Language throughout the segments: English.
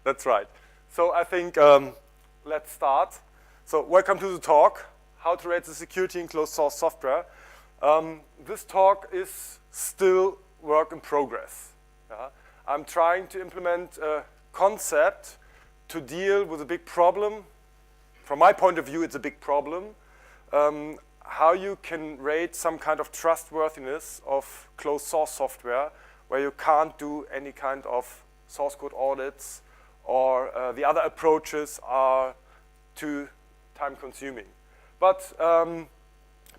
That's right. So I think let's start. So welcome to the talk, How to Rate the Security in Closed Source Software. This talk is still work in progress. I'm trying to implement a concept to deal with a big problem. From my point of view, it's a big problem. How you can rate some kind of trustworthiness of closed source software where you can't do any kind of source code audits, or the other approaches are too time consuming. But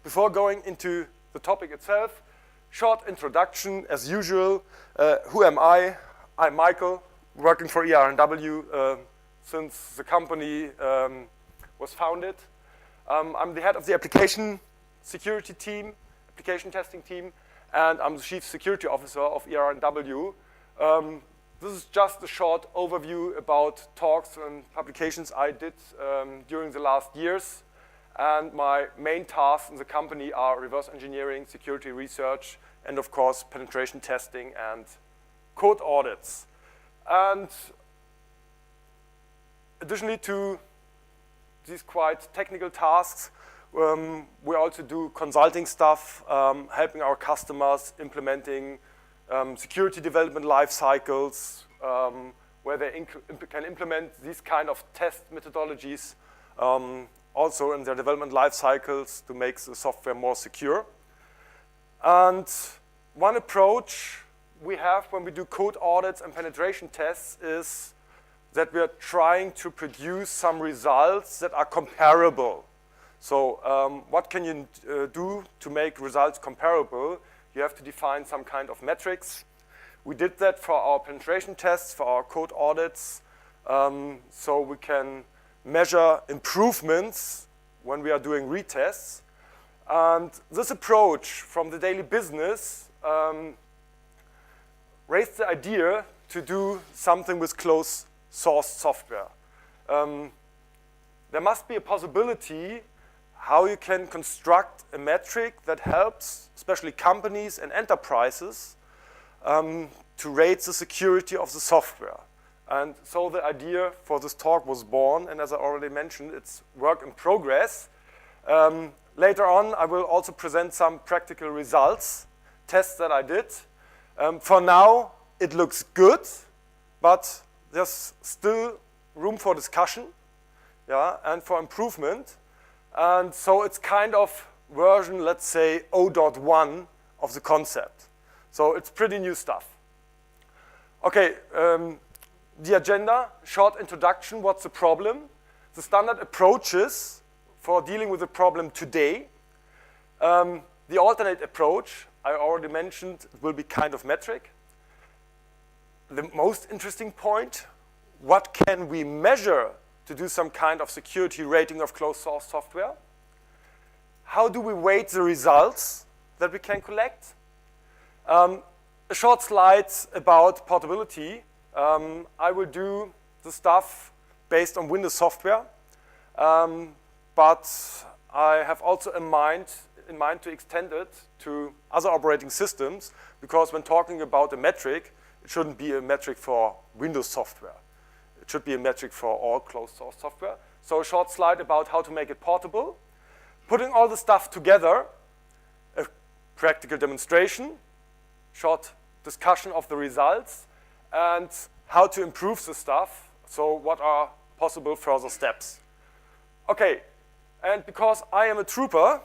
before going into the topic itself, short introduction as usual. Who am I? I'm Michael, working for ER&W since the company was founded. I'm the head of the application security team, application testing team, and I'm the chief security officer of ER&W. This is just a short overview about talks and publications I did during the last years. And my main tasks in the company are reverse engineering, security research, and of course, penetration testing and code audits. And additionally to these quite technical tasks, we also do consulting stuff, helping our customers implementing security development life cycles, where they can implement these kind of test methodologies also in their development life cycles to make the software more secure. And one approach we have when we do code audits and penetration tests is that we are trying to produce some results that are comparable. So what can you do to make results comparable? You have to define some kind of metrics. We did that for our penetration tests, for our code audits, so we can measure improvements when we are doing retests. And this approach from the daily business raised the idea to do something with closed source software. There must be a possibility how you can construct a metric that helps, especially companies and enterprises, to rate the security of the software. And so the idea for this talk was born, and as I already mentioned, it's work in progress. Later on, I will also present some practical results, tests that I did. For now, it looks good, but there's still room for discussion, and for improvement. And so it's kind of version, let's say, 0.1 of the concept. So it's pretty new stuff. Okay, the agenda, short introduction, what's the problem? The standard approaches for dealing with the problem today. The alternate approach, I already mentioned, it will be kind of metric. The most interesting point, what can we measure to do some kind of security rating of closed source software? How do we weight the results that we can collect? A short slide about portability. I will do the stuff based on Windows software, but I have also in mind to extend it to other operating systems, because when talking about a metric, it shouldn't be a metric for Windows software. It should be a metric for all closed source software. So a short slide about how to make it portable. Putting all the stuff together, a practical demonstration, short discussion of the results, and how to improve the stuff. So what are possible further steps? Okay, and because I am a trooper,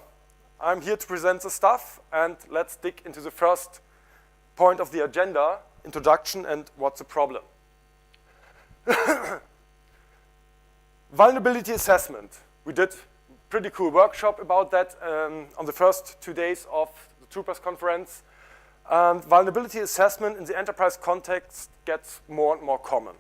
I'm here to present the stuff, and let's dig into the first point of the agenda, introduction and what's the problem. Vulnerability assessment. We did a pretty cool workshop about that on the first 2 days of the Troopers conference. And vulnerability assessment in the enterprise context gets more and more common.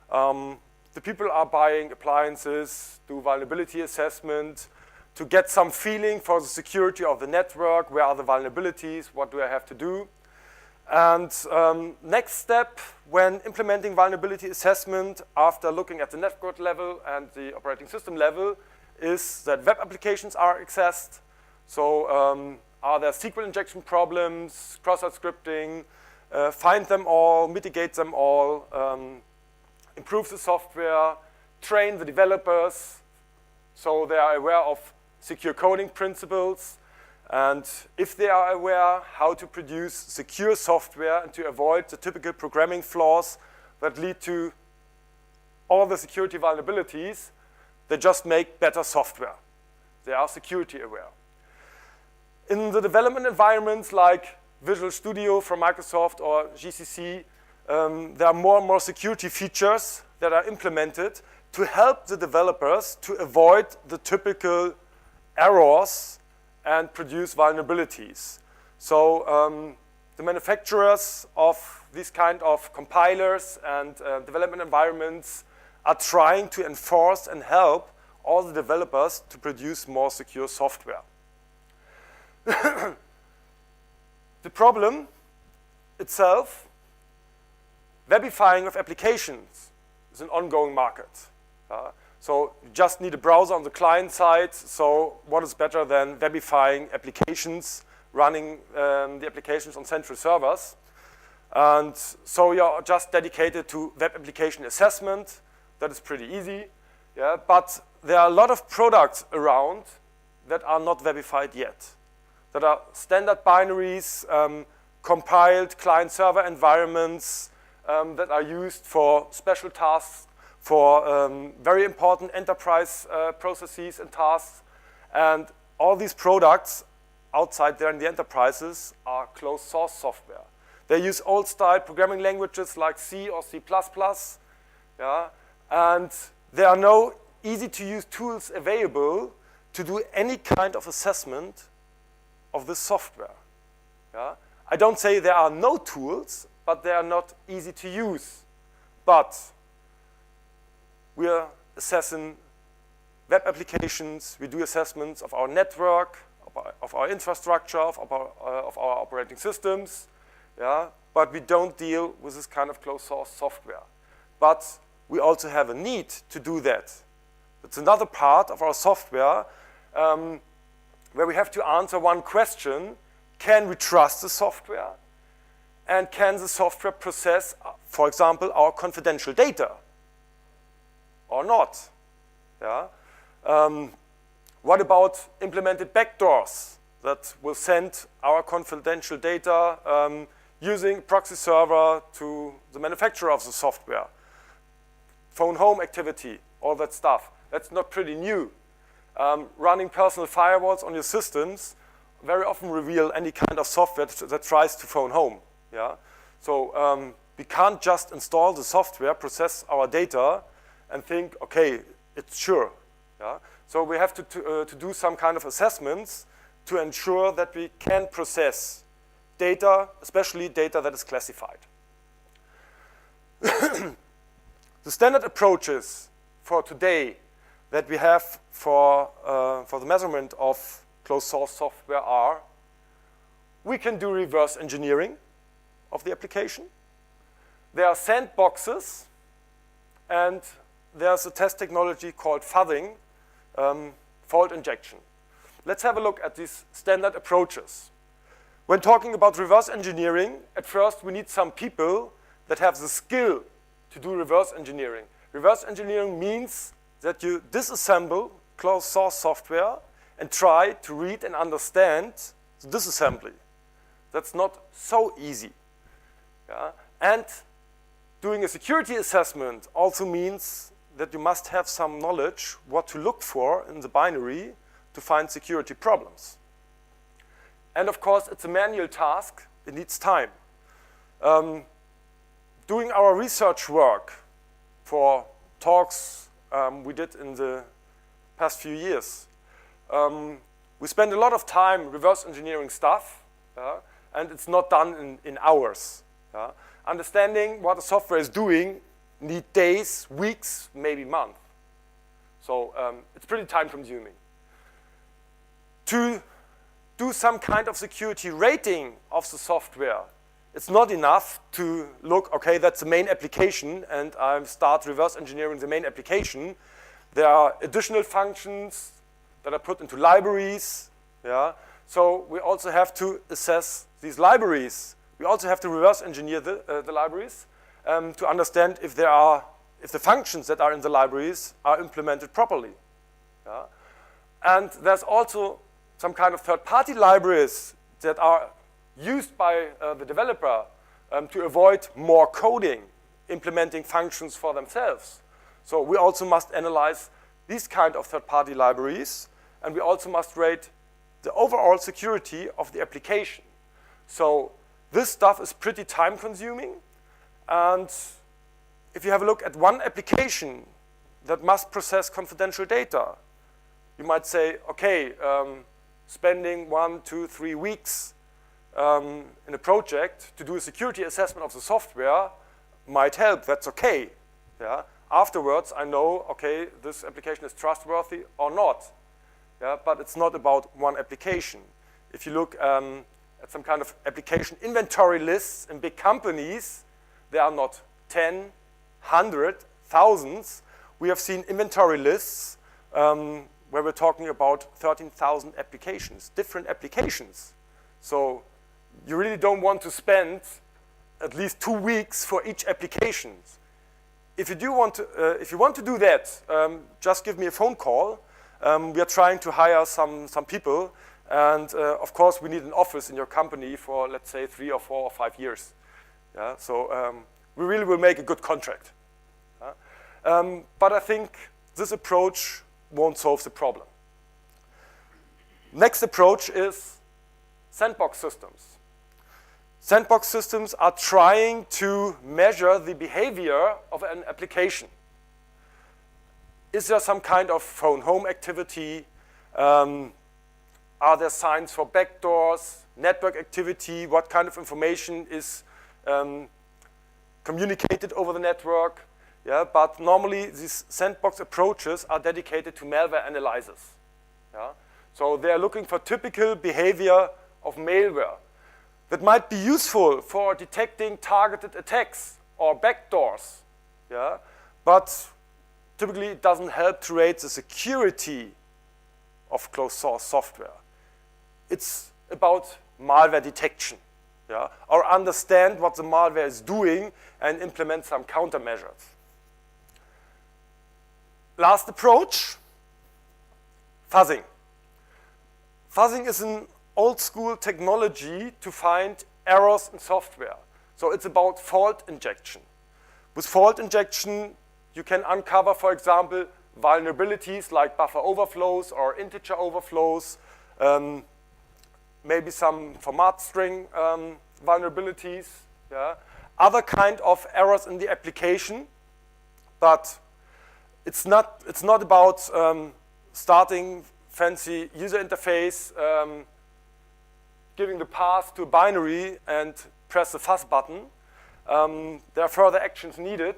The people are buying appliances, do vulnerability assessment to get some feeling for the security of the network. Where are the vulnerabilities? What do I have to do? And next step, when implementing vulnerability assessment after looking at the network level and the operating system level, is that web applications are accessed. So are there SQL injection problems, cross-site scripting, find them all, mitigate them all, improve the software, train the developers so they are aware of secure coding principles, and if they are aware how to produce secure software and to avoid the typical programming flaws that lead to all the security vulnerabilities, they just make better software. They are security aware. In the development environments like Visual Studio from Microsoft or GCC, there are more and more security features that are implemented to help the developers to avoid the typical errors and produce vulnerabilities. So the manufacturers of these kind of compilers and development environments are trying to enforce and help all the developers to produce more secure software. The problem itself, webifying of applications, is an ongoing market. So you just need a browser on the client side, so what is better than webifying applications, running the applications on central servers? And so you're just dedicated to web application assessment. That is pretty easy. Yeah? But there are a lot of products around that are not webified yet, that are standard binaries, compiled client-server environments that are used for special tasks, for very important enterprise processes and tasks. And all these products outside there in the enterprises are closed source software. They use old-style programming languages like C or C++. Yeah? And there are no easy-to-use tools available to do any kind of assessment of this software. Yeah? I don't say there are no tools, but they are not easy to use. But we are assessing web applications, we do assessments of our network, of our infrastructure, of our operating systems, yeah? But we don't deal with this kind of closed source software. But we also have a need to do that. It's another part of our software where we have to answer one question: can we trust the software? And can the software process, for example, our confidential data or not? Yeah? What about implemented backdoors that will send our confidential data using a proxy server to the manufacturer of the software? Phone home activity, all that stuff. That's not pretty new. Running personal firewalls on your systems very often reveal any kind of software that tries to phone home. Yeah? So we can't just install the software, process our data, and think, okay, it's sure. Yeah? So we have to do some kind of assessments to ensure that we can process data, especially data that is classified. The standard approaches for today that we have for the measurement of closed source software are: we can do reverse engineering of the application. There are sandboxes, and there's a test technology called fuzzing, fault injection. Let's have a look at these standard approaches. When talking about reverse engineering, at first we need some people that have the skill to do reverse engineering. Reverse engineering means that you disassemble closed source software and try to read and understand the disassembly. That's not so easy. Yeah? And doing a security assessment also means that you must have some knowledge what to look for in the binary to find security problems. And of course, it's a manual task. It needs time. Doing our research work for talks we did in the past few years, we spend a lot of time reverse engineering stuff, and it's not done in hours. Understanding what the software is doing need days, weeks, maybe months. So it's pretty time consuming. To do some kind of security rating of the software, it's not enough to look, okay, that's the main application, and I start reverse engineering the main application. There are additional functions that are put into libraries. Yeah? So we also have to assess these libraries. We also have to reverse engineer the libraries to understand if the functions that are in the libraries are implemented properly. Yeah? And there's also some kind of third-party libraries that are used by the developer to avoid more coding, implementing functions for themselves. So we also must analyze these kind of third-party libraries, and we also must rate the overall security of the application. So this stuff is pretty time-consuming, and if you have a look at one application that must process confidential data, you might say, okay, spending 1, 2, 3 weeks in a project to do a security assessment of the software might help, that's okay. Yeah? Afterwards, I know, okay, this application is trustworthy or not. Yeah? But it's not about one application. If you look at some kind of application inventory lists in big companies, there are not 10, 100, thousands. We have seen inventory lists where we're talking about 13,000 applications, different applications. So you really don't want to spend at least 2 weeks for each application. If you want to do that, just give me a phone call. We are trying to hire some people, and of course we need an office in your company for, let's say, 3 or 4 or 5 years. Yeah? So we really will make a good contract. But I think this approach won't solve the problem. Next approach is sandbox systems. Sandbox systems are trying to measure the behavior of an application. Is there some kind of phone home activity? Are there signs for backdoors, network activity? What kind of information is communicated over the network? Yeah, but normally these sandbox approaches are dedicated to malware analyzers. Yeah? So they are looking for typical behavior of malware that might be useful for detecting targeted attacks or backdoors. Yeah? But typically it doesn't help to rate the security of closed source software. It's about malware detection. Yeah? Or understand what the malware is doing and implement some countermeasures. Last approach, fuzzing. Fuzzing is an old school technology to find errors in software. So it's about fault injection. With fault injection, you can uncover, for example, vulnerabilities like buffer overflows or integer overflows, maybe some format string vulnerabilities, yeah? Other kind of errors in the application, but it's not about starting fancy user interface, giving the path to a binary and press the fuzz button. There are further actions needed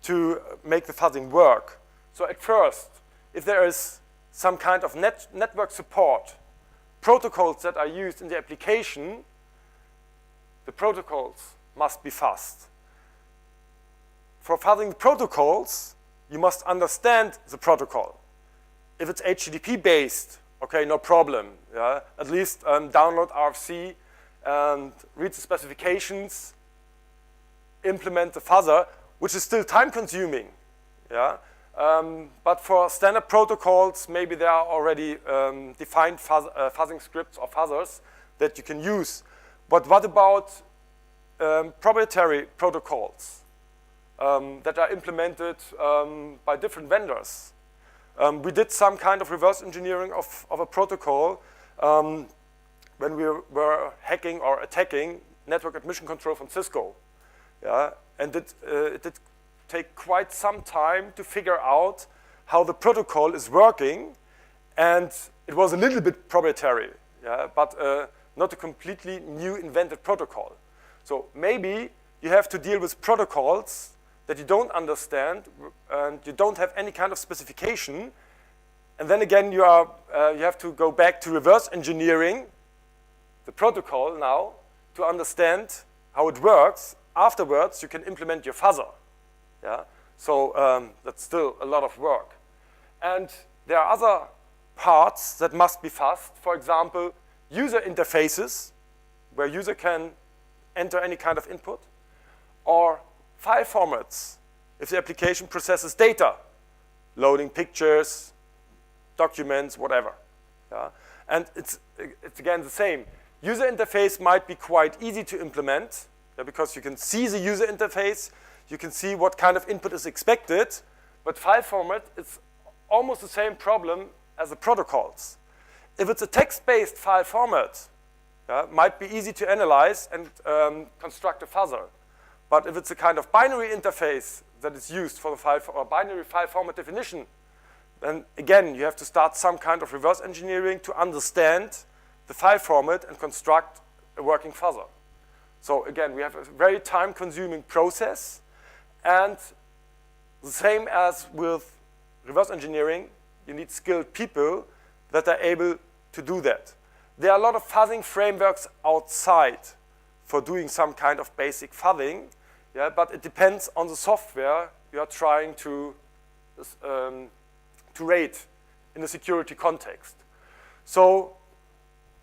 to make the fuzzing work. So at first, if there is some kind of network support, protocols that are used in the application, the protocols must be fuzzed. For fuzzing protocols, you must understand the protocol. If it's HTTP based, okay, no problem. Yeah? At least download RFC and read the specifications, implement the fuzzer, which is still time consuming. Yeah? But for standard protocols, maybe there are already defined fuzzing scripts or fuzzers that you can use. But what about proprietary protocols that are implemented by different vendors? We did some kind of reverse engineering of a protocol when we were hacking or attacking network admission control from Cisco. Yeah? And it did take quite some time to figure out how the protocol is working, and it was a little bit proprietary, yeah? But not a completely new invented protocol. So maybe you have to deal with protocols that you don't understand and you don't have any kind of specification, and then again you have to go back to reverse engineering the protocol now to understand how it works. Afterwards you can implement your fuzzer. Yeah? So that's still a lot of work. And there are other parts that must be fuzzed. For example, user interfaces, where user can enter any kind of input, or file formats, if the application processes data, loading pictures, documents, whatever. Yeah? And it's again the same. User interface might be quite easy to implement, because you can see the user interface, you can see what kind of input is expected, but file format is almost the same problem as the protocols. If it's a text-based file format, might be easy to analyze and construct a fuzzer. But if it's a kind of binary interface that is used for the file or binary file format definition, then again you have to start some kind of reverse engineering to understand the file format and construct a working fuzzer. So again, we have a very time-consuming process, and the same as with reverse engineering, you need skilled people that are able to do that. There are a lot of fuzzing frameworks outside for doing some kind of basic fuzzing, but it depends on the software you are trying to rate in a security context. So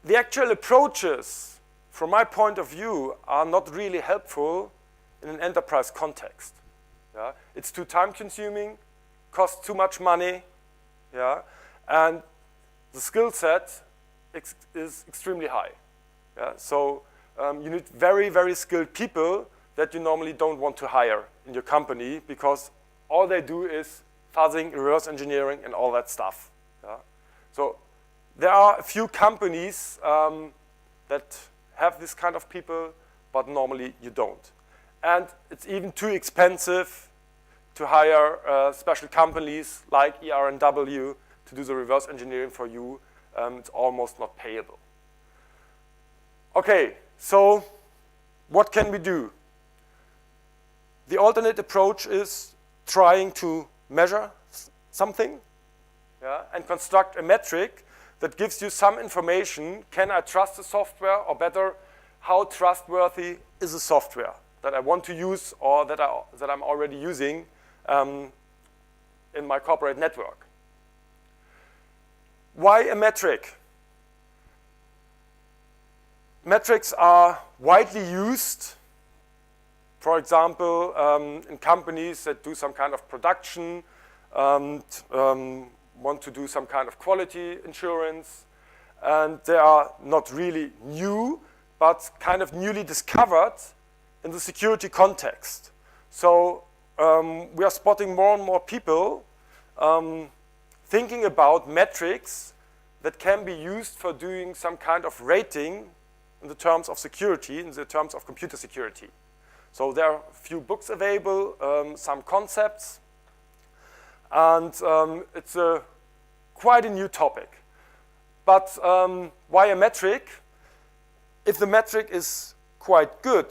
the actual approaches, from my point of view, are not really helpful in an enterprise context. It's too time-consuming, costs too much money, and the skill set is extremely high. So you need very, very skilled people that you normally don't want to hire in your company, because all they do is fuzzing, reverse engineering, and all that stuff. So there are a few companies that have this kind of people, but normally you don't. And it's even too expensive to hire special companies like ER&W to do the reverse engineering for you. It's almost not payable. Okay, so what can we do? The alternate approach is trying to measure something and construct a metric that gives you some information. Can I trust the software, or better, how trustworthy is the software that I want to use or that I'm already using in my corporate network? Why a metric? Metrics are widely used, for example, in companies that do some kind of production, want to do some kind of quality assurance, and they are not really new, but kind of newly discovered in the security context. So we are spotting more and more people thinking about metrics that can be used for doing some kind of rating in the terms of security, in the terms of computer security. So there are a few books available, some concepts, and it's quite a new topic. But why a metric? If the metric is quite good,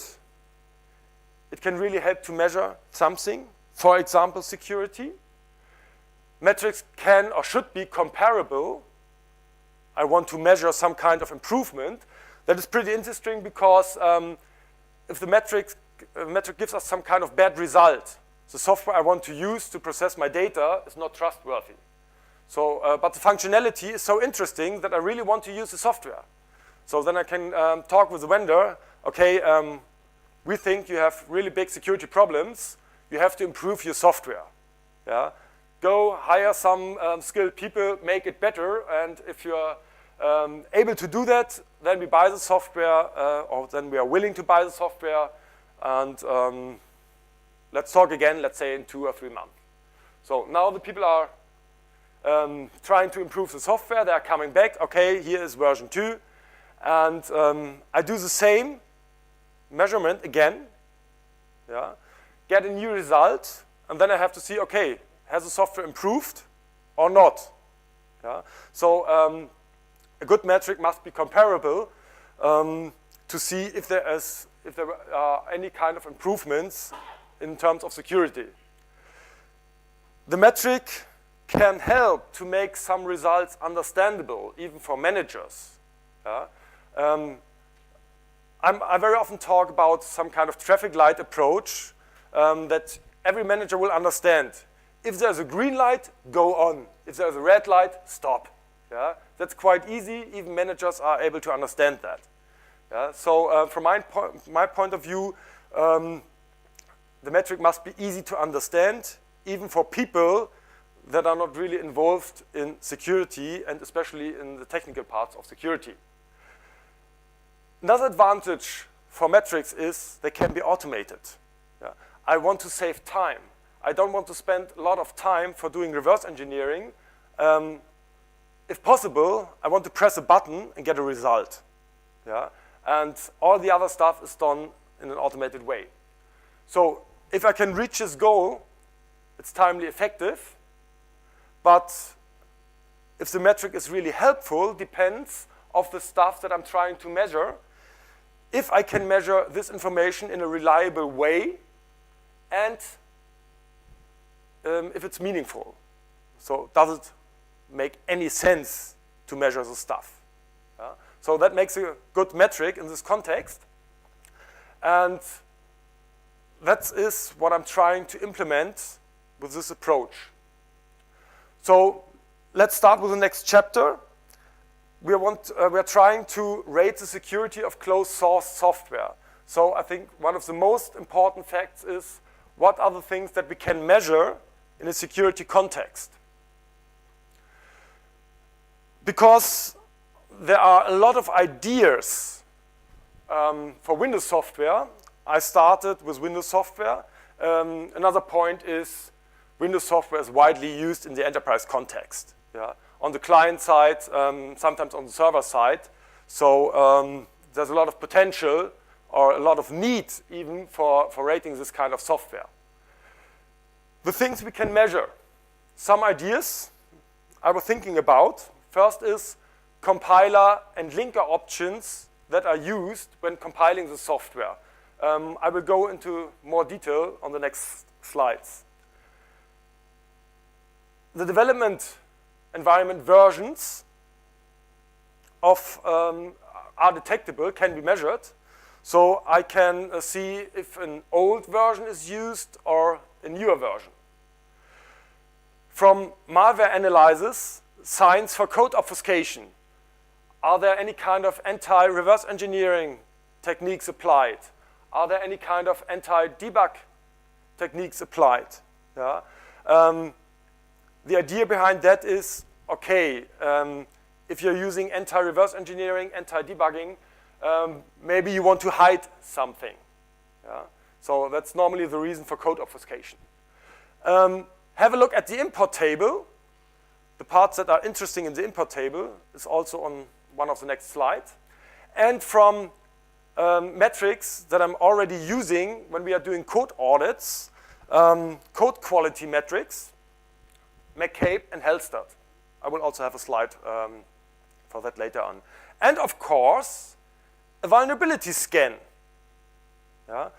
it can really help to measure something, for example, security. Metrics can or should be comparable. I want to measure some kind of improvement. That is pretty interesting, because if the metric gives us some kind of bad result, the software I want to use to process my data is not trustworthy. So, but the functionality is so interesting that I really want to use the software. So then I can talk with the vendor, okay, we think you have really big security problems, you have to improve your software. Go hire some skilled people, make it better, and if you're able to do that, then we buy the software, or then we are willing to buy the software, and let's talk again, let's say in 2 or 3 months. So now the people are trying to improve the software, they are coming back, okay, here is version 2, and I do the same measurement again, get a new result, and then I have to see, okay, has the software improved or not? So a good metric must be comparable to see if there are any kind of improvements in terms of security. The metric can help to make some results understandable, even for managers. I very often talk about some kind of traffic light approach that every manager will understand. If there's a green light, go on. If there's a red light, stop. That That's quite easy. Even managers are able to understand that. Yeah? So from my point of view, the metric must be easy to understand, even for people that are not really involved in security, and especially in the technical parts of security. Another advantage for metrics is they can be automated. Yeah. I want to save time. I don't want to spend a lot of time for doing reverse engineering. If possible, I want to press a button and get a result. Yeah? And all the other stuff is done in an automated way. So if I can reach this goal, it's timely effective. But if the metric is really helpful, depends on the stuff that I'm trying to measure. If I can measure this information in a reliable way, and if it's meaningful. So does it make any sense to measure the stuff? Yeah? So that makes a good metric in this context. And that is what I'm trying to implement with this approach. So let's start with the next chapter. We are trying to rate the security of closed source software. So I think one of the most important facts is what are the things that we can measure in a security context. Because there are a lot of ideas for Windows software. I started with Windows software. Another point is Windows software is widely used in the enterprise context. Yeah? On the client side, sometimes on the server side. So there's a lot of potential or a lot of need even for rating this kind of software. The things we can measure. Some ideas I was thinking about. First is compiler and linker options that are used when compiling the software. I will go into more detail on the next slides. The development environment versions are detectable, can be measured. So I can see if an old version is used or a newer version. From malware analysis, signs for code obfuscation. Are there any kind of anti-reverse engineering techniques applied? Are there any kind of anti-debug techniques applied? Yeah? The idea behind that is, okay, if you're using anti-reverse engineering, anti-debugging, maybe you want to hide something. Yeah? So that's normally the reason for code obfuscation. Have a look at the import table. The parts that are interesting in the import table is also on one of the next slides. And from metrics that I'm already using when we are doing code audits, code quality metrics, McCabe and Hellstad. I will also have a slide for that later on. And of course, a vulnerability scan, yeah,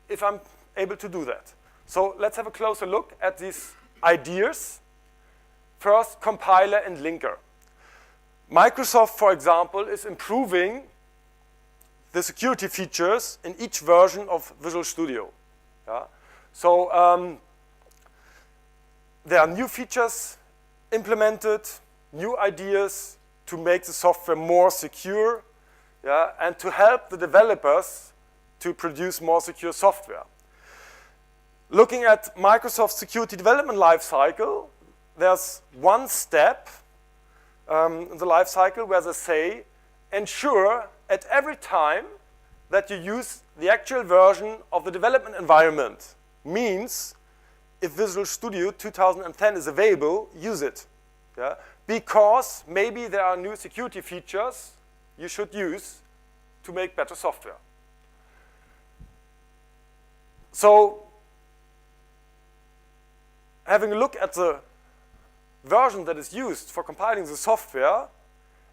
if I'm able to do that. So let's have a closer look at these ideas. First, compiler and linker. Microsoft, for example, is improving the security features in each version of Visual Studio. Yeah? So there are new features implemented, new ideas to make the software more secure, yeah, and to help the developers to produce more secure software. Looking at Microsoft's security development lifecycle, there's one step in the lifecycle where they say, ensure at every time that you use the actual version of the development environment. Means, if Visual Studio 2010 is available, use it. Yeah? Because maybe there are new security features you should use to make better software. So, having a look at the version that is used for compiling the software,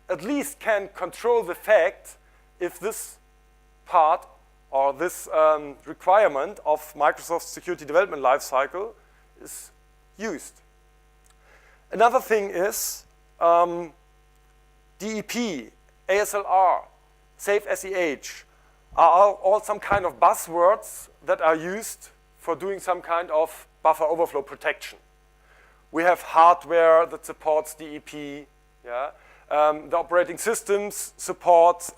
at least can control the fact if this part or this requirement of Microsoft's security development lifecycle is used. Another thing is DEP, ASLR, Safe SEH are all some kind of buzzwords that are used for doing some kind of buffer overflow protection. We have hardware that supports DEP. Yeah? The operating systems support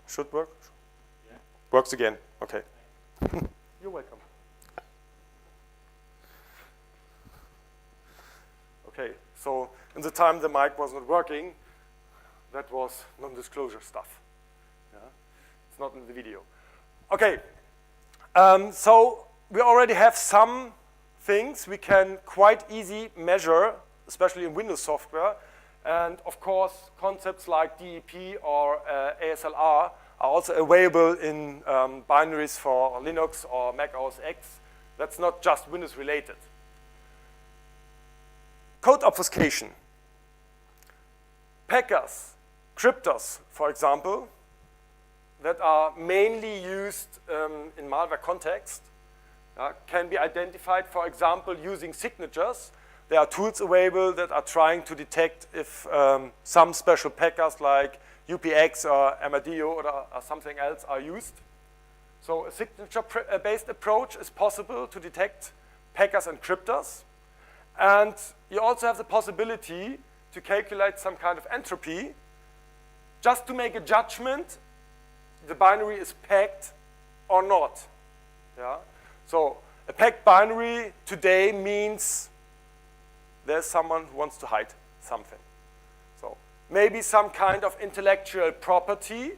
should work. Yeah. Works again. Okay. You're welcome. Okay. So in the time the mic was not working, that was non-disclosure stuff. Yeah. It's not in the video. Okay. So we already have some things we can quite easy measure, especially in Windows software. And of course, concepts like DEP or ASLR are also available in binaries for Linux or Mac OS X. That's not just Windows related. Code obfuscation. Packers, cryptors, for example, that are mainly used in malware context, can be identified, for example, using signatures. There are tools available that are trying to detect if some special packers like UPX or Armadillo or something else are used. So a signature-based approach is possible to detect packers and cryptors. And you also have the possibility to calculate some kind of entropy just to make a judgment the binary is packed or not. Yeah? So a packed binary today means there's someone who wants to hide something. So maybe some kind of intellectual property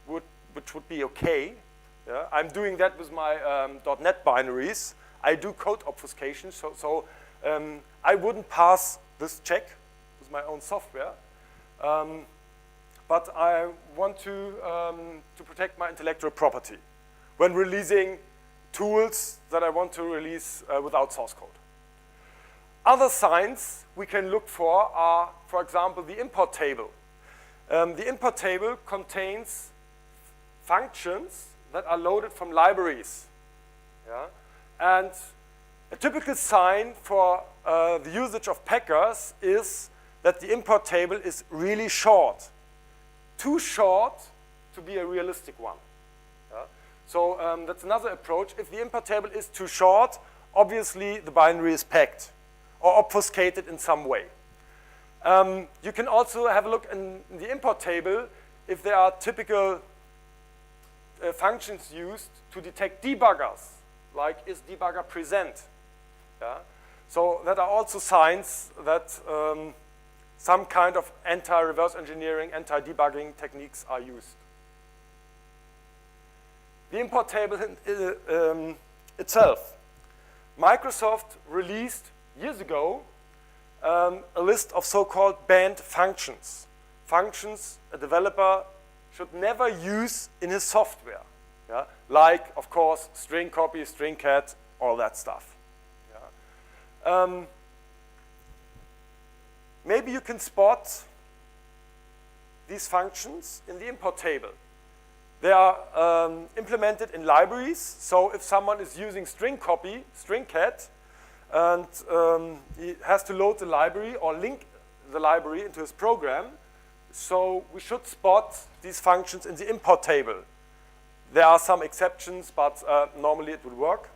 which would be okay. Yeah? I'm doing that with my .NET binaries. I do code obfuscation, so I wouldn't pass this check with my own software. But I want to protect my intellectual property when releasing tools that I want to release without source code. Other signs we can look for are, for example, the import table. The import table contains functions that are loaded from libraries. Yeah? And a typical sign for the usage of packers is that the import table is really short. Too short to be a realistic one. Yeah? So that's another approach. If the import table is too short, obviously the binary is packed or obfuscated in some way. You can also have a look in the import table if there are typical functions used to detect debuggers, like is debugger present. Yeah? So that are also signs that some kind of anti-reverse engineering, anti-debugging techniques are used. The import table itself. Microsoft released years ago a list of so-called banned functions. Functions a developer should never use in his software. Yeah? Like, of course, string copy, string cat, all that stuff. Yeah? Maybe you can spot these functions in the import table. They are implemented in libraries, so if someone is using string copy, string cat, and he has to load the library or link the library into his program, so we should spot these functions in the import table. There are some exceptions, but normally it would work.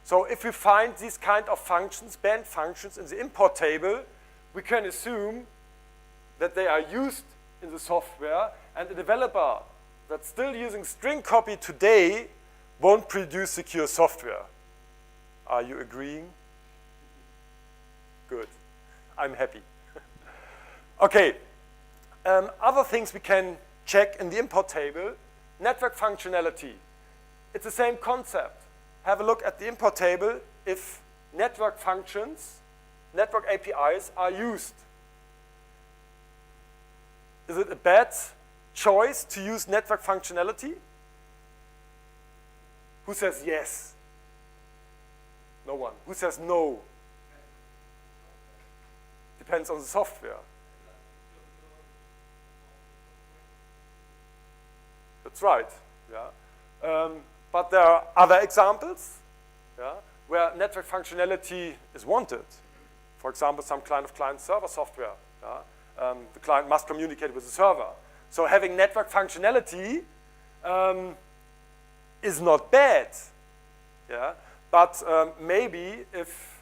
So if we find these kind of functions, banned functions in the import table, we can assume that they are used in the software, and the developer that's still using string copy today won't produce secure software. Are you agreeing? Good. I'm happy. Okay. Other things we can check in the import table. Network functionality. It's the same concept. Have a look at the import table if network functions, network APIs are used. Is it a bad choice to use network functionality? Who says yes? No one. Who says no? Depends on the software. That's right. Yeah. But there are other examples, yeah, where network functionality is wanted. For example, some kind of client-server software. Yeah. The client must communicate with the server. So having network functionality is not bad. Yeah. But maybe if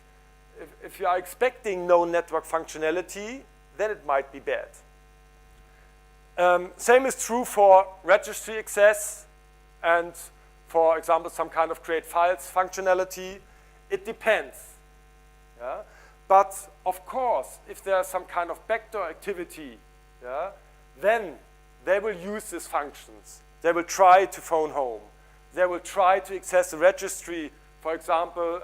you are expecting no network functionality, then it might be bad. Same is true for registry access and, for example, some kind of create files functionality. It depends. Yeah? But of course, if there's some kind of backdoor activity, yeah, then they will use these functions. They will try to phone home. They will try to access the registry, for example,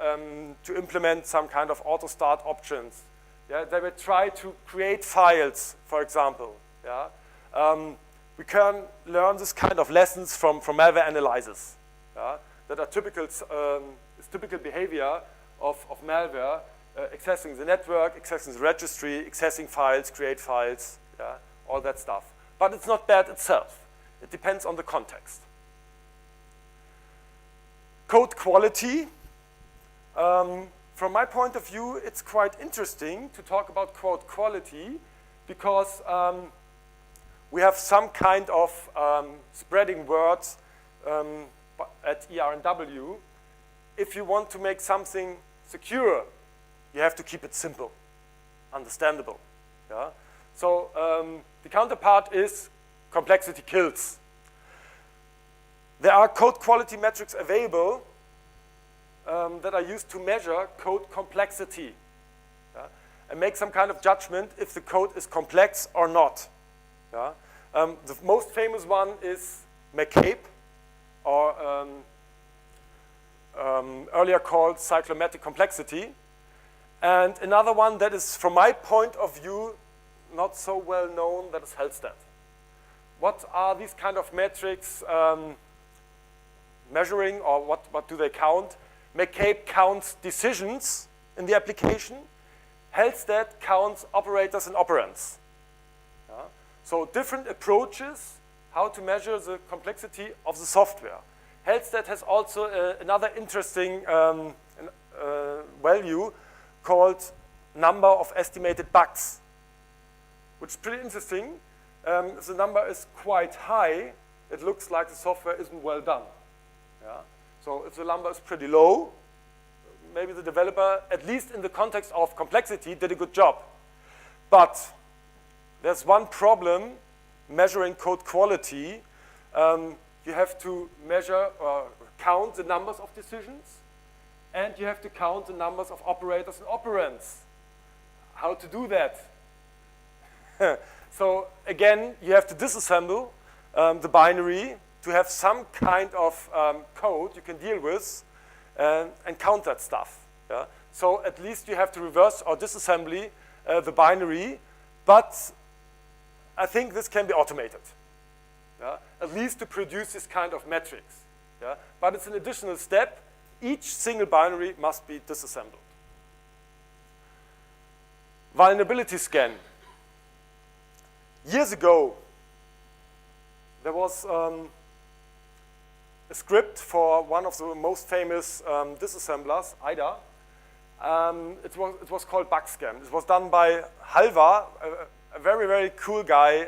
to implement some kind of auto-start options. Yeah? They will try to create files, for example. Yeah? We can learn this kind of lessons from malware analysis, yeah, that are typical behavior of malware, accessing the network, accessing the registry, accessing files, create files, yeah, all that stuff. But it's not bad itself. It depends on the context. Code quality. From my point of view, it's quite interesting to talk about code quality because we have some kind of spreading words at ER&W. If you want to make something secure, you have to keep it simple, understandable. Yeah? So the counterpart is complexity kills. There are code quality metrics available that are used to measure code complexity, yeah? And make some kind of judgment if the code is complex or not. Yeah? The most famous one is McCabe, or earlier called cyclomatic complexity. And another one that is, from my point of view, not so well known, that is Hellstat. What are these kind of metrics measuring, or what do they count? McCabe counts decisions in the application. Hellstat counts operators and operands. Yeah? So different approaches how to measure the complexity of the software. Hellstat has also another interesting value called number of estimated bugs, which is pretty interesting. If the number is quite high, it looks like the software isn't well done. Yeah? So if the number is pretty low, maybe the developer, at least in the context of complexity, did a good job. But there's one problem measuring code quality. You have to measure or count the numbers of decisions, and you have to count the numbers of operators and operands. How to do that? So again, you have to disassemble the binary to have some kind of code you can deal with and count that stuff. Yeah? So at least you have to reverse or disassembly the binary, but I think this can be automated. Yeah? At least to produce this kind of metrics. Yeah? But it's an additional step. Each single binary must be disassembled. Vulnerability scan. Years ago, there was a script for one of the most famous disassemblers, IDA. It was called bug scan. It was done by Halva, a very, very cool guy,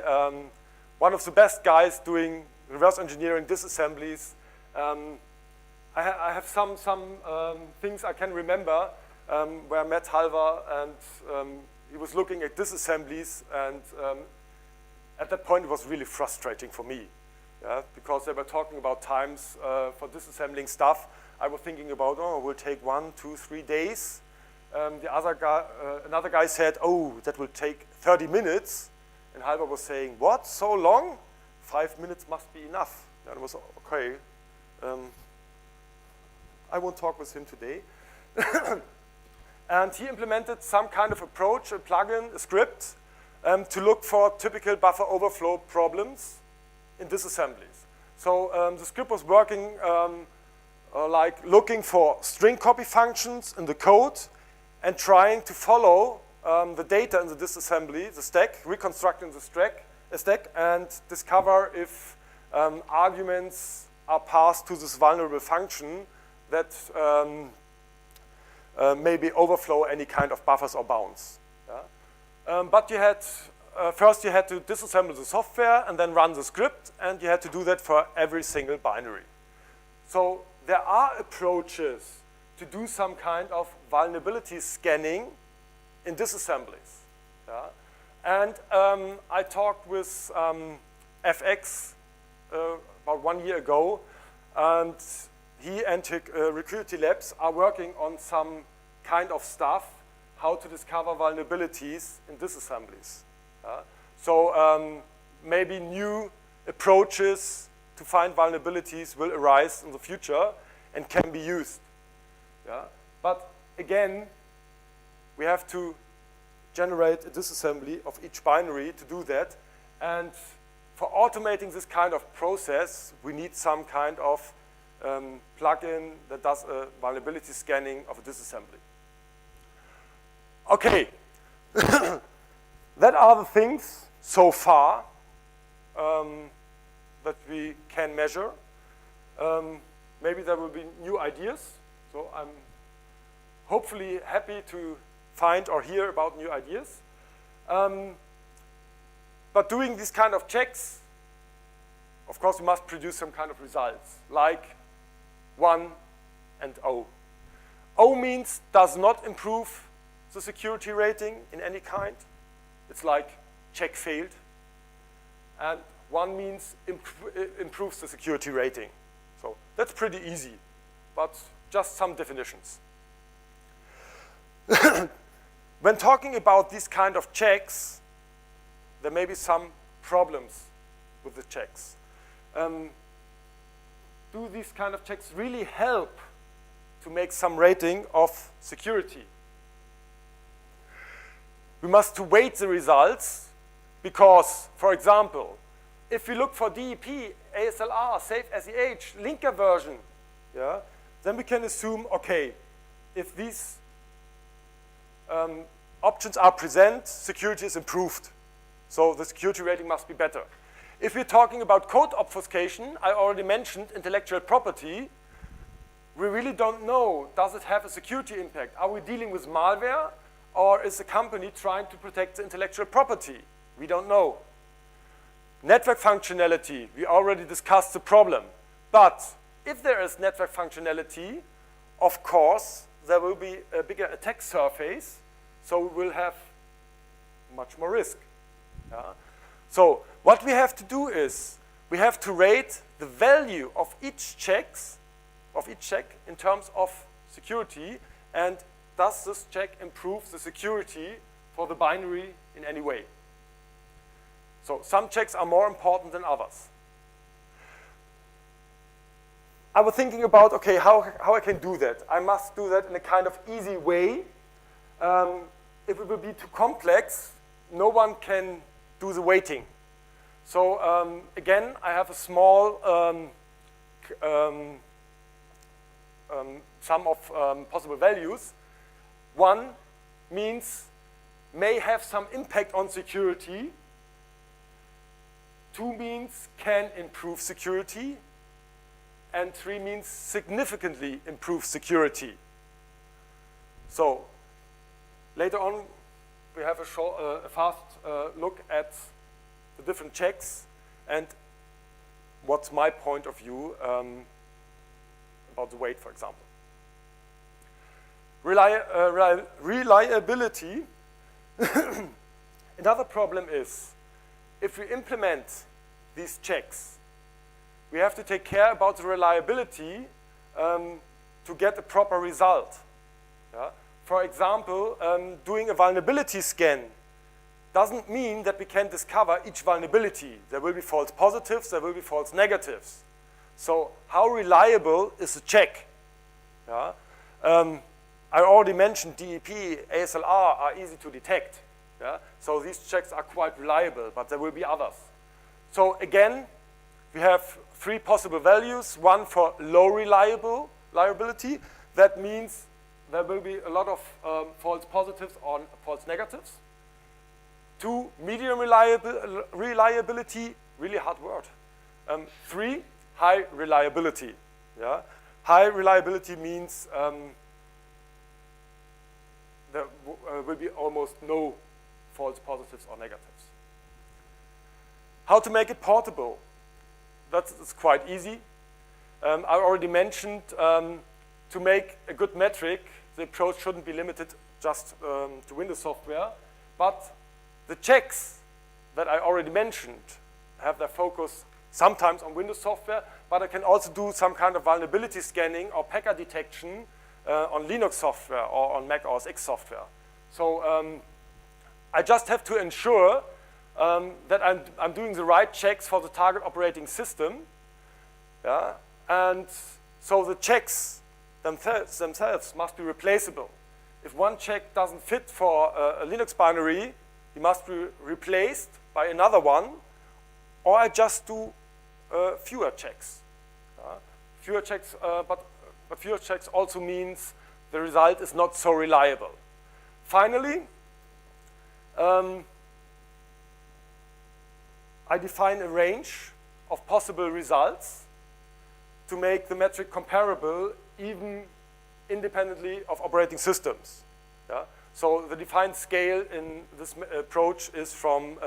one of the best guys doing reverse engineering disassemblies. I have some things I can remember where I met Halva, and he was looking at disassemblies, and at that point it was really frustrating for me, yeah, because they were talking about times for disassembling stuff. I was thinking about, oh, it will take 1, 2, 3 days. Another guy said, oh, that will take 30 minutes. And Halva was saying, what, so long? 5 minutes must be enough. And I was, okay, I won't talk with him today. And he implemented some kind of approach, a plugin, a script, to look for typical buffer overflow problems in disassemblies. So the script was working like looking for string copy functions in the code and trying to follow the data in the disassembly, the stack, reconstructing the stack, and discover if arguments are passed to this vulnerable function that maybe overflow any kind of buffers or bounds. Yeah? But you had, first you had to disassemble the software and then run the script, and you had to do that for every single binary. So there are approaches to do some kind of vulnerability scanning in disassemblies. Yeah? And I talked with FX about 1 year ago, and he and Recruity Labs are working on some kind of stuff, how to discover vulnerabilities in disassemblies. Yeah? So maybe new approaches to find vulnerabilities will arise in the future and can be used. Yeah? But again, we have to generate a disassembly of each binary to do that. And for automating this kind of process, we need some kind of plugin that does a vulnerability scanning of a disassembly. Okay, that are the things so far that we can measure. Maybe there will be new ideas, so I'm hopefully happy to find or hear about new ideas. But doing these kind of checks, of course, we must produce some kind of results, like 1 and O. O means does not improve the security rating in any kind. It's like check failed. And 1 means improves the security rating. So that's pretty easy, but just some definitions. When talking about these kind of checks, there may be some problems with the checks. Do these kind of checks really help to make some rating of security? We must weight the results because, for example, if we look for DEP, ASLR, safe SEH, linker version, yeah, then we can assume, okay, if these options are present, security is improved. So the security rating must be better. If we're talking about code obfuscation, I already mentioned intellectual property. We really don't know, does it have a security impact? Are we dealing with malware, or is the company trying to protect the intellectual property? We don't know. Network functionality, we already discussed the problem. But if there is network functionality, of course, there will be a bigger attack surface, so we will have much more risk. Yeah? So what we have to do is we have to rate the value of each check in terms of security, and does this check improve the security for the binary in any way? So some checks are more important than others. I was thinking about, okay, how I can do that. I must do that in a kind of easy way. If it will be too complex, no one can do the weighting. So again, I have a small sum of possible values. 1 means may have some impact on security. 2 means can improve security. And 3 means significantly improve security. So later on, we have a fast look at the different checks and what's my point of view about the weight, for example. Reliability. Another problem is if we implement these checks, we have to take care about the reliability to get a proper result. Yeah? For example, doing a vulnerability scan doesn't mean that we can discover each vulnerability. There will be false positives, there will be false negatives. So how reliable is a check? Yeah? I already mentioned DEP, ASLR are easy to detect. Yeah? So these checks are quite reliable, but there will be others. So again, we have 3 possible values. 1 for low reliability. That means there will be a lot of false positives or false negatives. 2, medium reliability, really hard word. 3, high reliability. Yeah? High reliability means there will be almost no false positives or negatives. How to make it portable? That's quite easy. I already mentioned to make a good metric, the approach shouldn't be limited just to Windows software, but the checks that I already mentioned have their focus sometimes on Windows software, but I can also do some kind of vulnerability scanning or packer detection on Linux software or on Mac OS X software. So I just have to ensure that I'm doing the right checks for the target operating system. Yeah? And so the checks themselves must be replaceable. If one check doesn't fit for a Linux binary, it must be replaced by another one, or I just do fewer checks. Fewer checks, but fewer checks also means the result is not so reliable. Finally, I define a range of possible results to make the metric comparable even independently of operating systems. Yeah? So the defined scale in this approach is from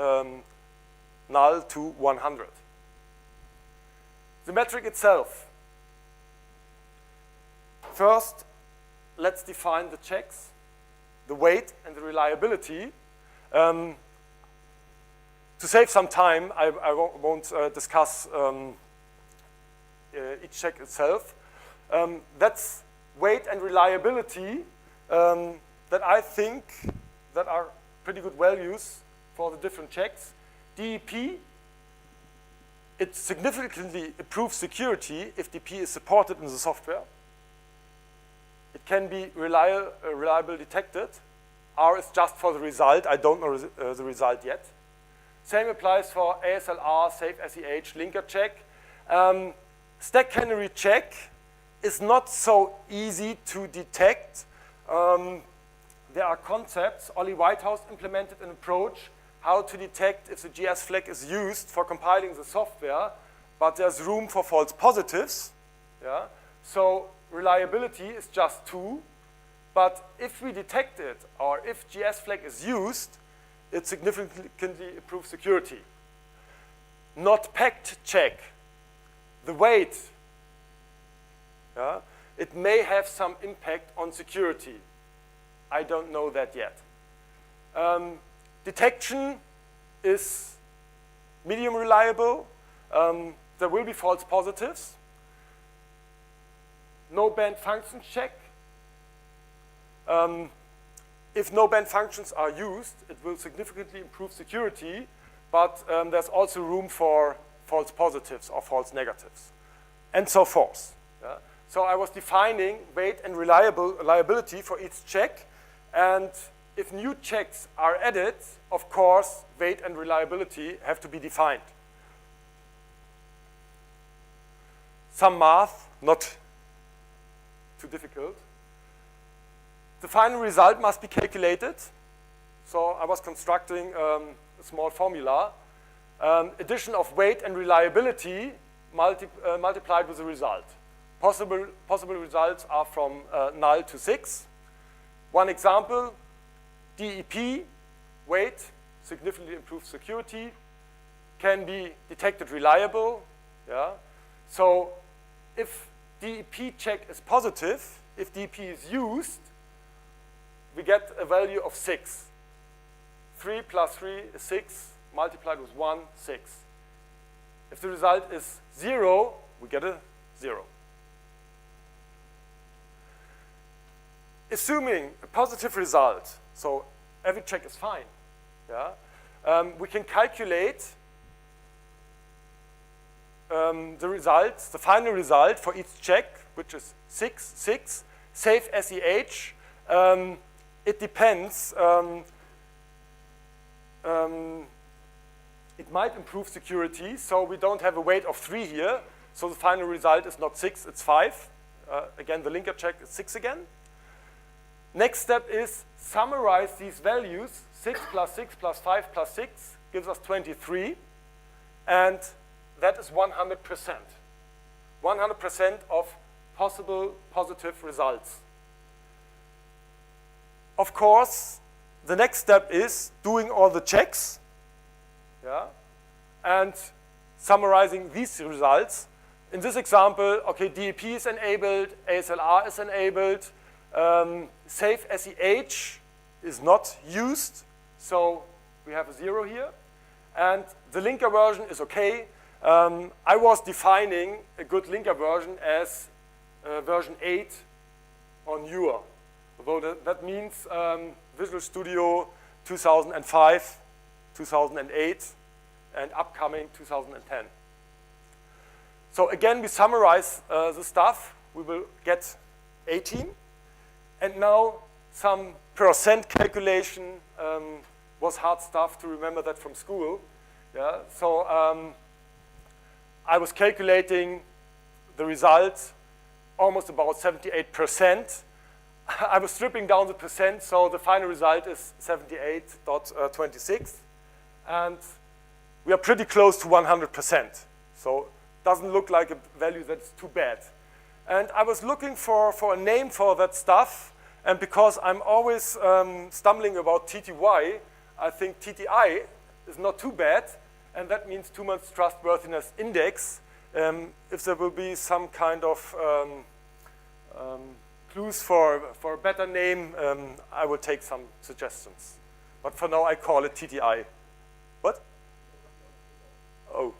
null to 100. The metric itself. First, let's define the checks, the weight and the reliability. To save some time, I won't discuss each check itself. That's weight and reliability that I think that are pretty good values for the different checks. DEP, it significantly improves security if DP is supported in the software. It can be reliably detected. R is just for the result. I don't know the result yet. Same applies for ASLR, safe SEH, linker check. Stack canary check is not so easy to detect. There are concepts. Ollie Whitehouse implemented an approach how to detect if the GS flag is used for compiling the software, but there's room for false positives. Yeah? So reliability is just 2, but if we detect it, or if GS flag is used, it significantly improves security. Not packed check, the weight, yeah? It may have some impact on security. I don't know that yet. Detection, is medium reliable. There will be false positives. No band function check. If no band functions are used, it will significantly improve security, but there's also room for false positives or false negatives, and so forth. Yeah? So I was defining weight and reliability for each check, and if new checks are added, of course, weight and reliability have to be defined. Some math, not too difficult. The final result must be calculated. So I was constructing a small formula. Addition of weight and reliability multiplied with the result. Possible results are from null to 6. One example, DEP, weight, significantly improved security, can be detected reliable. Yeah? So if DEP check is positive, if DEP is used, we get a value of 6. 3 plus 3 is 6, multiplied with 1, 6. If the result is 0, we get a 0. Assuming a positive result, so every check is fine, yeah? We can calculate the results, the final result for each check, which is 6, 6, safe SEH. It depends. It might improve security, so we don't have a weight of 3 here. So the final result is not 6, it's 5. Again, the linker check is 6 again. Next step is summarize these values. 6 plus 6 plus 5 plus 6 gives us 23. And that is 100%. 100% of possible positive results. Of course, the next step is doing all the checks, yeah, and summarizing these results. In this example, okay, DEP is enabled, ASLR is enabled, safe SEH is not used, so we have a 0 here. And the linker version is okay. I was defining a good linker version as version 8 or newer. Although that means Visual Studio 2005, 2008, and upcoming 2010. So again, we summarize the stuff. We will get 18. And now some percent calculation was hard stuff to remember that from school. Yeah? So I was calculating the result almost about 78%. I was stripping down the percent, so the final result is 78.26. And we are pretty close to 100%. So it doesn't look like a value that's too bad. And I was looking for a name for that stuff. And because I'm always stumbling about TTY, I think TTI is not too bad. And that means Thumann's Trustworthiness Index. If there will be some kind of clues for a better name, I will take some suggestions. But for now, I call it TTI. What? Oh.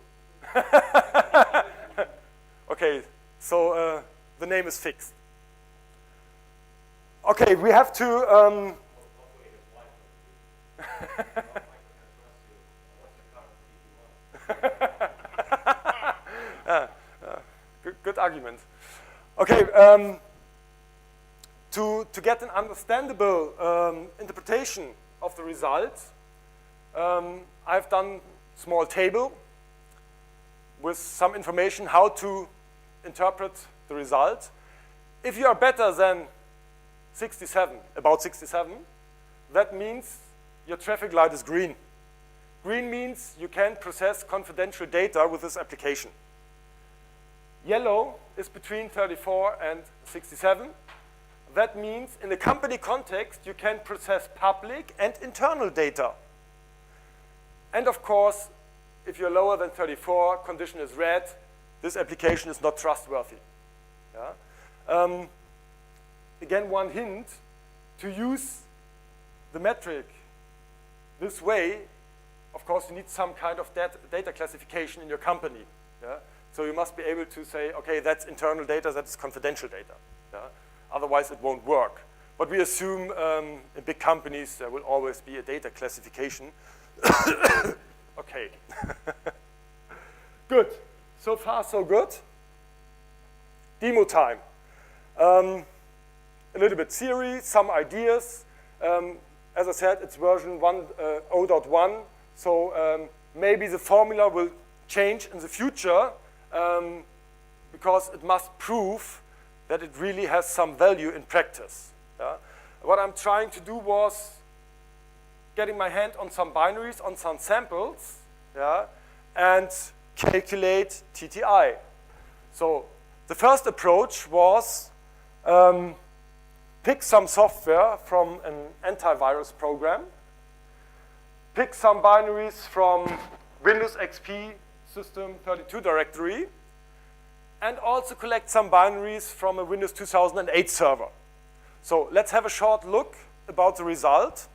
Okay, so the name is fixed. Okay, we have to... Good argument. Okay, to get an understandable interpretation of the result, I've done a small table with some information how to interpret the result. If you are better than 67, about 67, that means your traffic light is green. Green means you can process confidential data with this application. Yellow is between 34 and 67. That means in the company context, you can process public and internal data. And of course, if you're lower than 34, condition is red, this application is not trustworthy. Yeah? Again, one hint, to use the metric this way, of course, you need some kind of data classification in your company. Yeah? So you must be able to say, okay, that's internal data, that's confidential data. Yeah? Otherwise, it won't work. But we assume in big companies there will always be a data classification. Okay. Good. So far, so good. Demo time. A little bit theory, some ideas. As I said, it's version 0.1, so maybe the formula will change in the future because it must prove that it really has some value in practice. Yeah? What I'm trying to do was getting my hand on some binaries, on some samples, yeah, and calculate TTI. So the first approach was pick some software from an antivirus program, pick some binaries from Windows XP System 32 directory, and also collect some binaries from a Windows 2008 server. So let's have a short look about the result,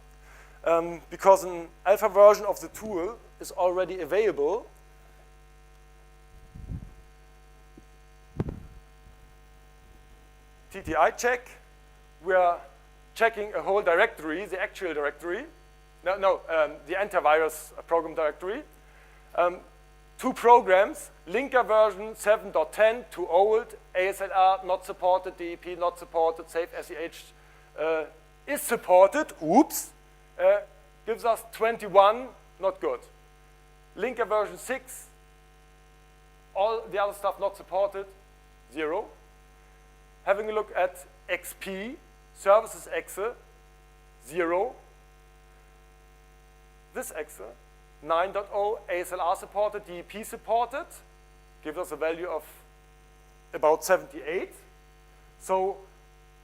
because an alpha version of the tool is already available. TTI check. We are checking a whole directory, the actual directory. The antivirus program directory. Two programs, linker version 7.10, too old, ASLR not supported, DEP not supported, safe SEH is supported, oops, gives us 21, not good. Linker version 6, all the other stuff not supported, 0. Having a look at XP, services exe, 0. This exe, 9.0, ASLR supported, DEP supported, gives us a value of about 78. So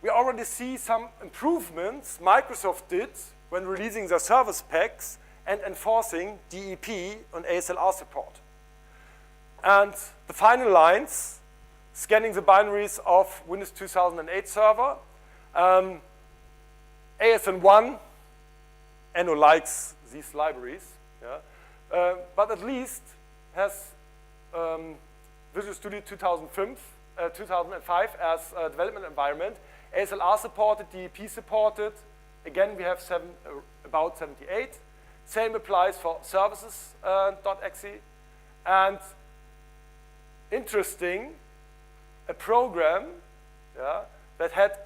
we already see some improvements Microsoft did when releasing their service packs and enforcing DEP on ASLR support. And the final lines, scanning the binaries of Windows 2008 server, ASN1, Enno likes these libraries, yeah? But at least has Visual Studio 2005 as a development environment, ASLR supported, DEP supported. Again, we have about 78. Same applies for services.exe. And interesting, a program, yeah, that had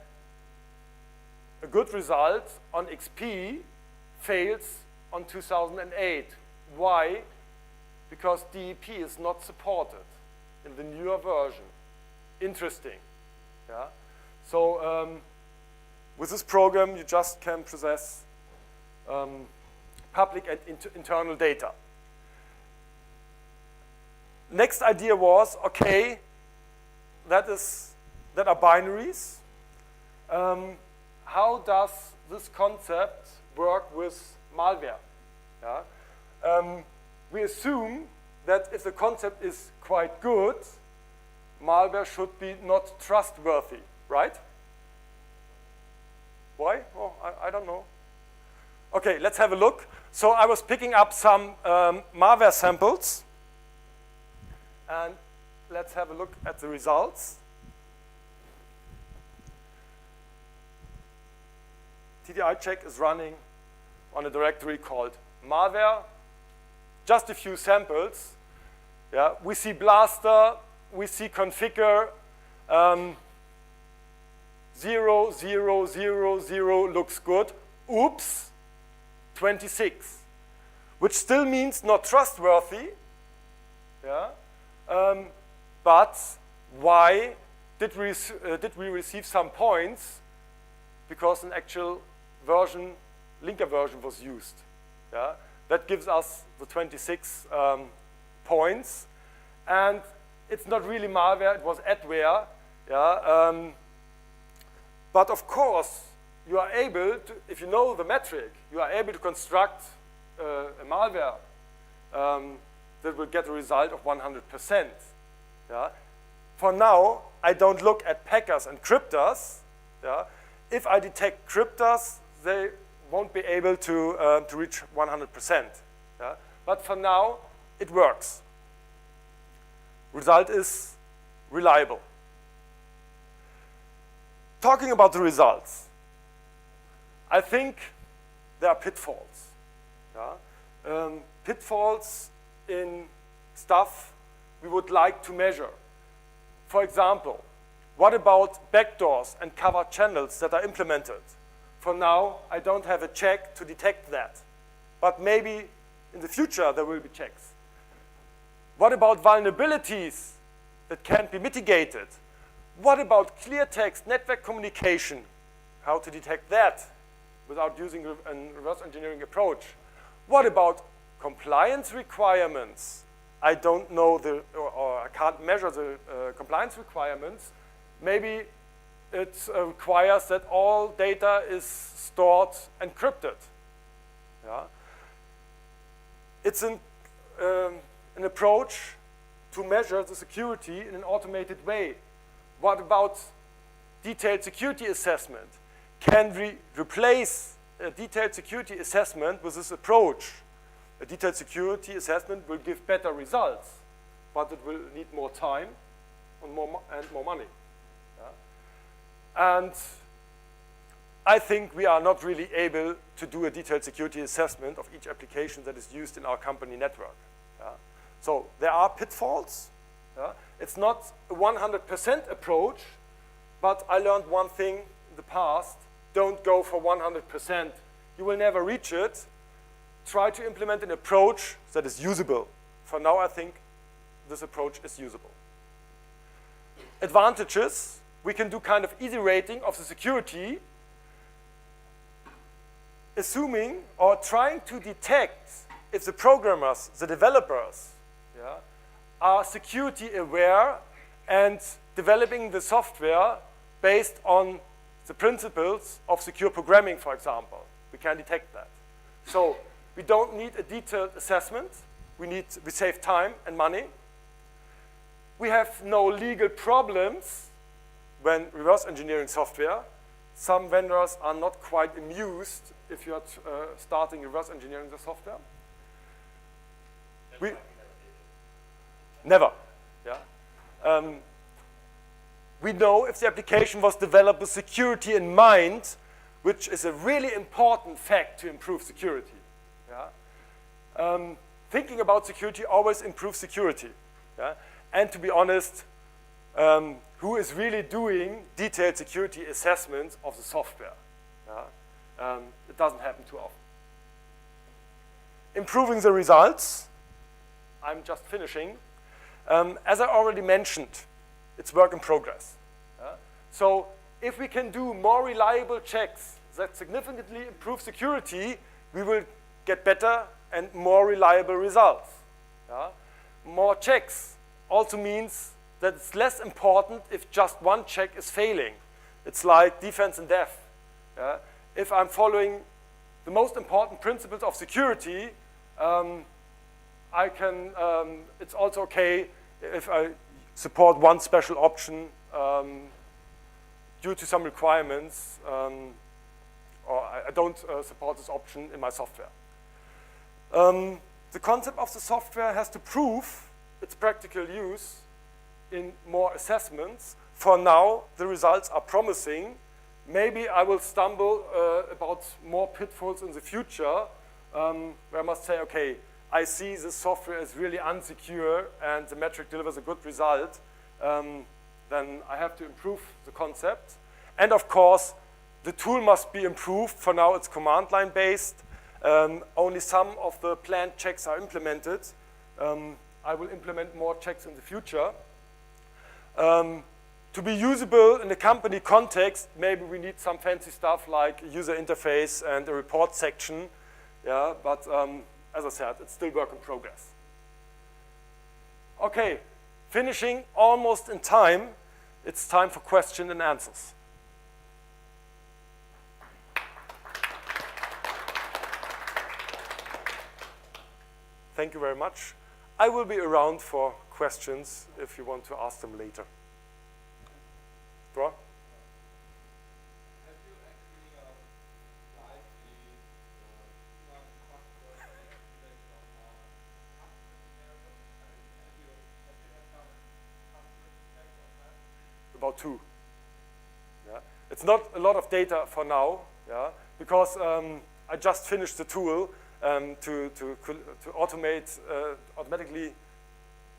a good result on XP fails on 2008. Why? Because DEP is not supported in the newer version. Interesting. Yeah? So with this program, you just can process public and internal data. Next idea was, okay, that are binaries. How does this concept work with malware? Yeah? We assume that if the concept is quite good, malware should be not trustworthy, right? Why? Oh, I don't know. Okay, let's have a look. So I was picking up some malware samples, and let's have a look at the results. TTI check is running on a directory called malware. Just a few samples. Yeah, we see blaster, we see configure, 0, 0, 0, 0 looks good. Oops, 26, which still means not trustworthy. Yeah. But why did we receive some points? Because an actual version, linker version was used. Yeah? That gives us the 26 points. And it's not really malware, it was adware. Yeah? But of course, you are able to, if you know the metric, you are able to construct a malware that will get a result of 100%. Yeah? For now, I don't look at packers and crypters. Yeah? If I detect crypters, they won't be able to reach 100%. Yeah? but for now, it works. Result is reliable. Talking about the results, I think there are pitfalls. Yeah? Pitfalls in stuff we would like to measure. For example, what about backdoors and covered channels that are implemented? For now, I don't have a check to detect that. But maybe in the future there will be checks. What about vulnerabilities that can be mitigated? What about clear text network communication? How to detect that without using a reverse engineering approach? What about compliance requirements? I don't know or I can't measure the compliance requirements. Maybe it requires that all data is stored encrypted. Yeah? It's an approach to measure the security in an automated way. What about detailed security assessment? Can we replace a detailed security assessment with this approach? A detailed security assessment will give better results, but it will need more time and more money. Yeah? And I think we are not really able to do a detailed security assessment of each application that is used in our company network. Yeah? So there are pitfalls. Yeah? It's not a 100% approach, but I learned one thing in the past: don't go for 100%. You will never reach it. Try to implement an approach that is usable. For now, I think this approach is usable. Advantages: we can do kind of easy rating of the security, assuming or trying to detect if the programmers, the developers, yeah, are security aware and developing the software based on the principles of secure programming, for example. We can detect that. So we don't need a detailed assessment. We save time and money. We have no legal problems when reverse engineering software. Some vendors are not quite amused if you're starting reverse engineering the software. Never. Yeah. We know if the application was developed with security in mind, which is a really important fact to improve security. Yeah. Thinking about security always improves security. Yeah. And to be honest, who is really doing detailed security assessments of the software? Yeah. It doesn't happen too often. Improving the results. I'm just finishing. As I already mentioned, it's work in progress. Yeah? So if we can do more reliable checks that significantly improve security, we will get better and more reliable results. Yeah? More checks also means that it's less important if just one check is failing. It's like defense in depth. Yeah? If I'm following the most important principles of security, it's also okay if I support one special option due to some requirements, or I don't support this option in my software. The concept of the software has to prove its practical use in more assessments. For now, the results are promising. Maybe I will stumble about more pitfalls in the future, where I must say, okay, I see this software is really unsecure and the metric delivers a good result, then I have to improve the concept. And of course, the tool must be improved. For now, it's command line based. Only some of the planned checks are implemented. I will implement more checks in the future. To be usable in the company context, maybe we need some fancy stuff like a user interface and a report section. Yeah, but as I said, it's still work in progress. Okay, finishing almost in time. It's time for questions and answers. Thank you very much. I will be around for questions if you want to ask them later. Bro? Have you actually applied the Thumann software index on 2. Yeah? It's not a lot of data for now, yeah? Because I just finished the tool to automate, automatically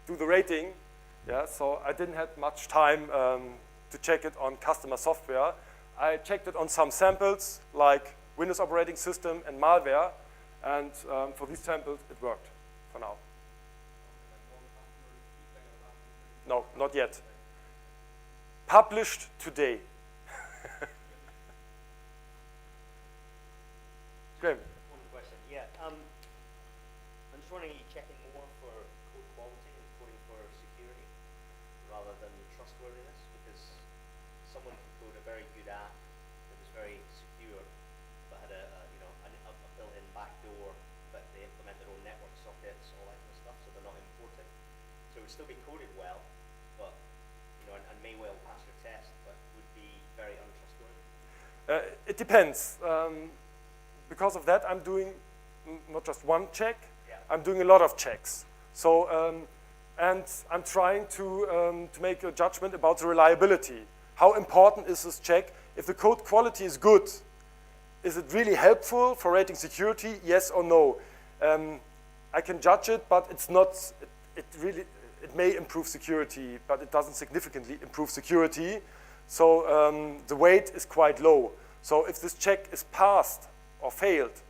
do the rating. Yeah? So I didn't have much time to check it on customer software. I checked it on some samples, like Windows operating system and malware, and for these samples, it worked for now. No, not yet. Published today. Graham. One question. Yeah. I'm just wondering, are you checking more for code quality and coding for security rather than trustworthiness? Because someone could code a very good app that was very secure, but had a built-in backdoor, but they implement their own network sockets, all that kind of stuff, so they're not importing. So it would still be coded well, but and may well pass your test, but would be very untrustworthy. It depends. Because of that, I'm doing not just one check, yeah. I'm doing a lot of checks. So, and I'm trying to make a judgment about the reliability. How important is this check? If the code quality is good, is it really helpful for rating security? Yes or no? I can judge it, but it's not, it may improve security, but it doesn't significantly improve security. So the weight is quite low. So if this check is passed or failed,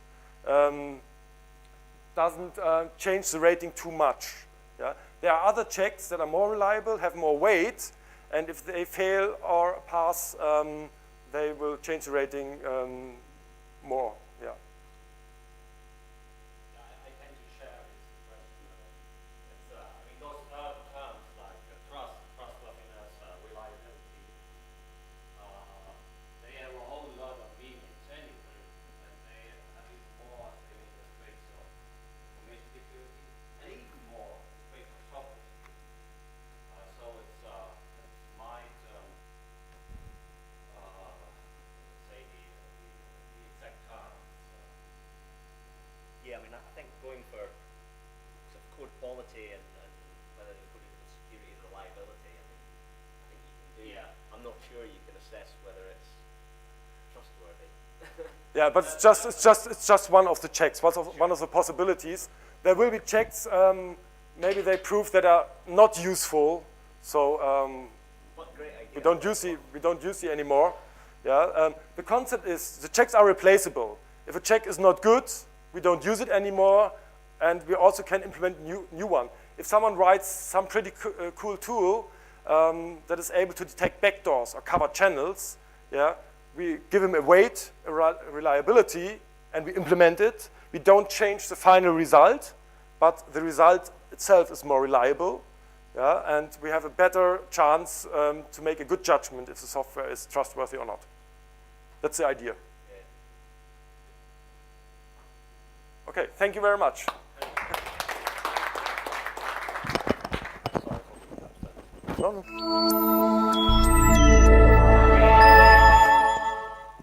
doesn't change the rating too much. Yeah? There are other checks that are more reliable, have more weight, and if they fail or pass, they will change the rating more. Yeah. I tend to share this question. Those terms like trustworthiness, reliability, they have a whole lot of meanings anyway, and they have even more in the space of information security, and even more in the space of software security. So it might say the exact terms. Yeah, I think going for sort of code quality and whether the code is security and reliability, I think you can do. Yeah. I'm not sure you can assess whether it's trustworthy. Yeah, but it's just one of the checks, one of the possibilities. There will be checks, maybe they prove that are not useful, so What great idea. we don't use it anymore. Yeah, the concept is the checks are replaceable. If a check is not good, we don't use it anymore, and we also can implement new one. If someone writes some pretty cool tool that is able to detect backdoors or cover channels, yeah, we give him a weight, a reliability, and we implement it. We don't change the final result, but the result itself is more reliable, yeah, and we have a better chance to make a good judgment if the software is trustworthy or not. That's the idea. Okay, thank you very much. No, no.